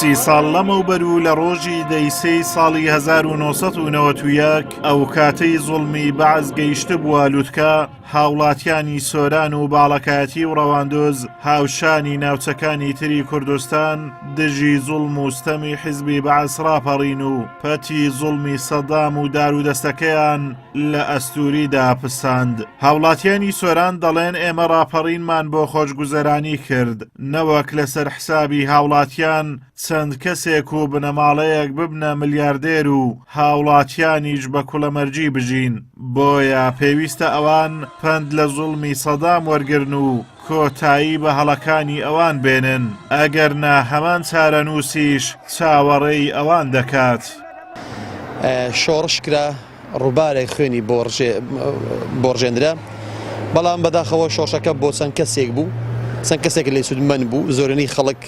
30 ساڵ لەمەوبەر لە ڕۆژی دەیسەی ساڵی 1991 ئەو کاتەی زوڵمی بەعز گەیشت بووە لووتکە، هاوڵاتیانی سۆران و باڵەکایەتی و ڕەواندۆز هاوشانی ناوچەکانی تری کوردستان دژی زوڵم و ستەمی حیزبی بەعز ڕاپەڕین و پەتی زوڵمی سەدام و دارودەستەکەیان لە ئەستووریدا پساند. هاوڵاتیانی سۆران دەڵێن ئێمە ڕاپەڕینمان بۆ خۆشگوزەرانی کرد، نەوەک لەسەر حسابی هاوڵاتیان چەند کەسێک و بنەماڵەیەک ببنە ملیاردێر و هاوڵاتیانیش بە کوڵەمەرجی بژین. بۆیە پێویستە ئەوان پند لە زوڵمی سەدام وەرگرن و کۆتایی بە هەڵەکانی ئەوان بێنن، ئەگەرنا هەمان چارەنووسیش چاوەڕێی ئەوان دەکات. شۆڕش کرا ڕووبارێک خوێنی بۆڕژێنرا، بەڵام بەداخەوە شۆڕشەکە بۆ چەند کەسێک بوو، چەند کەسێک لێ سودمەند بوو. زۆرینەی خەڵک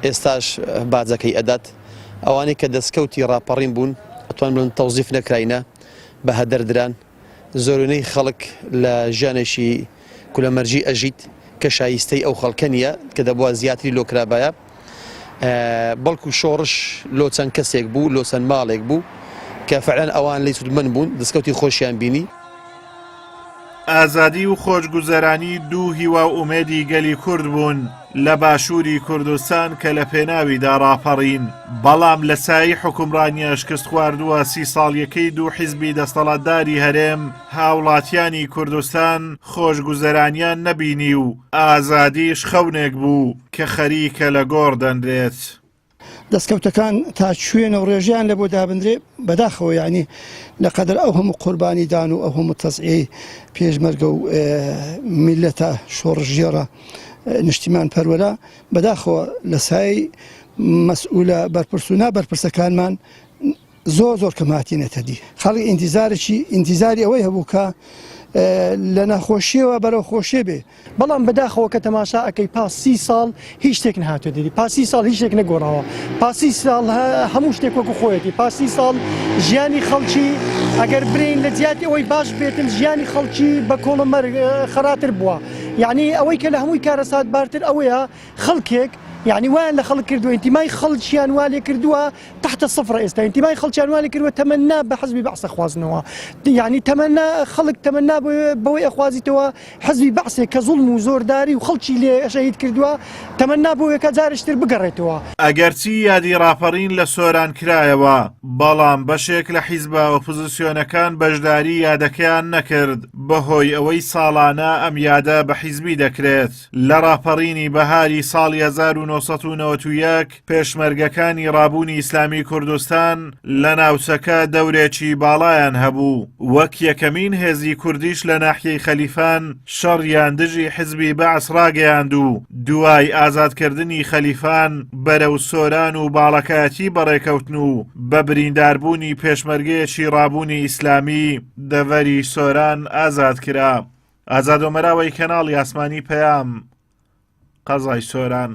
ئێستاش باجەکەی ئەدات. ئەوانەی کە دەستکەوتی ڕاپەڕین بوون ئەتوان بڵن تەوزیف نەکراینە، بە هەدەردران. زۆرینەی خەڵک لە ژیانێکی کوڵەمەرجی ئەژیت کە شایستەی ئەو خەڵکە نییە کە دەبووە زیاتری لۆکرابایە، بەڵکو شۆڕش لۆ چەند کەسێک بوو، لۆ چەند ماڵێک بوو کە فعلەن ئەوان لێ سودمەند بوون، دەستکەوتی خۆشیان بینی. ئازادی و خۆشگوزەرانی دوو هیوا و ئومێدی گەلی کورد بوون لە باشووری کوردستان کە لە پێناویدا ڕاپەڕین، بەڵام لە سایی حکومڕانیە شکست خواردووە 30 ساڵیەکەی دوو حیزبی دەسەڵاتداری هەرێم هاوڵاتیانی کوردستان خۆشگوزەرانیان نەبینی و ئازادیش خەونێک بوو کە خەریکە لە گۆڕ دەنرێت. دەستکەوتەکان تا شوێنە و ڕێژیان لە بۆ دابدرێ بەداخەوە، یعنی لەقەدر ئەو هەموو قوربانی دان و ئەو هەموو تەزعی پێشمەرگە و میلەتە شۆڕژێڕە نیشتیمان پەروەرە، بەداخەوە لە سای مەسئولە بەرپرس و نابەرپرسەکانمان زۆر کەمهاتینەتە دی. خەڵک ئینتیزاری ئەوەی هەبوو کە لە نەخۆشیەوە بەرەو خۆشیێ بێ، بەڵام بەداخەوە کە تەماشا ئەەکەی پاس 30 ساڵ هیچ شتێک نهاتوە دیری، پاس 30 ساڵ هیچ شتێک نەگۆڕاوە، پاس 30 ساڵ هەموو شتێک وەکو خۆیەتی، پاس 30 ساڵ ژیانی خەڵکی ئەگەر برین لە جیاتی ئەوەی باش بێتن ژیانی خەڵکی بە کۆڵەمەر خەراتر بووە. یعنی ئەوەی کە لە هەمووی کارەسات بارتر ئەوەیە خەڵکێک یعنی وایان لە خەڵک کردووە، ئینتیمای خەڵکیان وا لێ کردووە تحتە سفر. ئێستا ئینتیمای خەڵکیان وا لێ کردووە تەمەنا بە حزبی بەعسە خوازنەوە، یعنی تەمەنا خەڵک تەمەنا بەوەی ئەخوازیتەوە حزبی بەعسێک کە زوڵم و زۆرداری و خەڵکی لێ شەهید کردووە، تەمەنا بۆیە کە جارشتر بگەڕێتەوە. ئەگەرچی یادی ڕاپەڕین لە سۆران کرایەوە، بەڵام بەشێک لە حیزبە ئۆپۆزیسیۆنەکان بەشداری یادەکەیان نەکرد، بەهۆی ئەوەی ساڵانە ئەم یادە بە حیزبی دەکرێت. لە ڕاپەڕینی بەهاری ساڵی 1991 پێشمەرگەکانی ڕابوونی ئیسلامی کوردستان لە ناوچەکە دەورێکی باڵایان هەبوو، وەک یەکەمین هێزی کوردیش لە ناحیەی خەلیفان شەڕیان دژی حیزبی بەعس ڕاگەیاند و دوای ئازادکردنی خەلیفان بەرەو سۆران و باڵەکایەتی بەڕێکەوتن و بە برینداربوونی پێشمەرگەیەکی ڕابوونی ئیسلامی دەڤەری سۆران ئازاد کرا. ئازاد ومەراوەی کەناڵی ئاسمانی پەیام، قەزای سۆران.